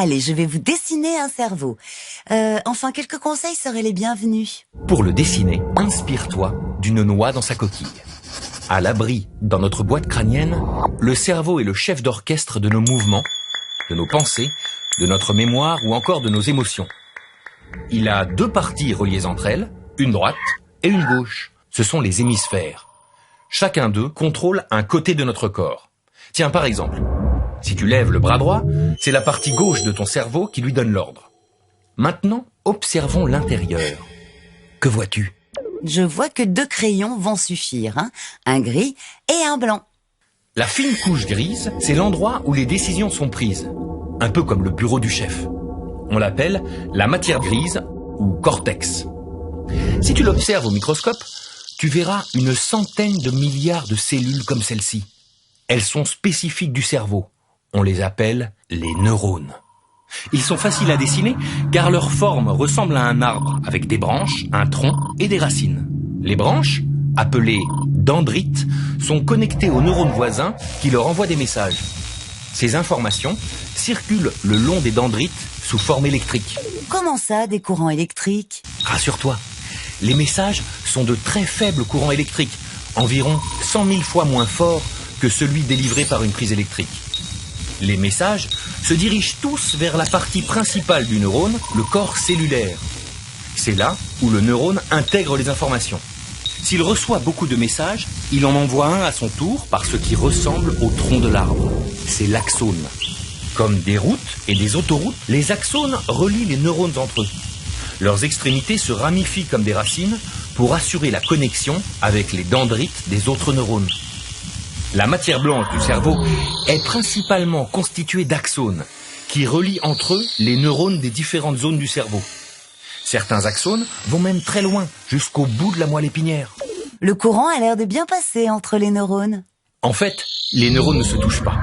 Allez, je vais vous dessiner un cerveau. Enfin, quelques conseils seraient les bienvenus. Pour le dessiner, inspire-toi d'une noix dans sa coquille. À l'abri, dans notre boîte crânienne, le cerveau est le chef d'orchestre de nos mouvements, de nos pensées, de notre mémoire ou encore de nos émotions. Il a 2 parties reliées entre elles, une droite et une gauche. Ce sont les hémisphères. Chacun d'eux contrôle un côté de notre corps. Tiens, par exemple, si tu lèves le bras droit, c'est la partie gauche de ton cerveau qui lui donne l'ordre. Maintenant, observons l'intérieur. Que vois-tu ? Je vois que 2 crayons vont suffire, hein, un gris et un blanc. La fine couche grise, c'est l'endroit où les décisions sont prises. Un peu comme le bureau du chef. On l'appelle la matière grise ou cortex. Si tu l'observes au microscope, tu verras une centaine de milliards de cellules comme celle-ci. Elles sont spécifiques du cerveau. On les appelle les neurones. Ils sont faciles à dessiner car leur forme ressemble à un arbre avec des branches, un tronc et des racines. Les branches, appelées dendrites, sont connectées aux neurones voisins qui leur envoient des messages. Ces informations circulent le long des dendrites sous forme électrique. Comment ça, des courants électriques ? Rassure-toi, les messages sont de très faibles courants électriques, environ 100 000 fois moins forts que celui délivré par une prise électrique. Les messages se dirigent tous vers la partie principale du neurone, le corps cellulaire. C'est là où le neurone intègre les informations. S'il reçoit beaucoup de messages, il en envoie un à son tour par ce qui ressemble au tronc de l'arbre. C'est l'axone. Comme des routes et des autoroutes, les axones relient les neurones entre eux. Leurs extrémités se ramifient comme des racines pour assurer la connexion avec les dendrites des autres neurones. La matière blanche du cerveau est principalement constituée d'axones qui relient entre eux les neurones des différentes zones du cerveau. Certains axones vont même très loin, jusqu'au bout de la moelle épinière. Le courant a l'air de bien passer entre les neurones. En fait, les neurones ne se touchent pas.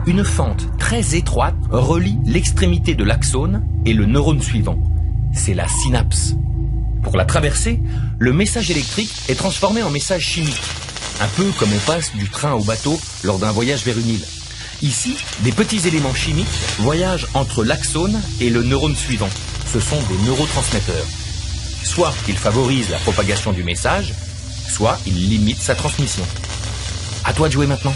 Une fente très étroite relie l'extrémité de l'axone et le neurone suivant. C'est la synapse. Pour la traverser, le message électrique est transformé en message chimique. Un peu comme on passe du train au bateau lors d'un voyage vers une île. Ici, des petits éléments chimiques voyagent entre l'axone et le neurone suivant. Ce sont des neurotransmetteurs. Soit ils favorisent la propagation du message, soit ils limitent sa transmission. À toi de jouer maintenant.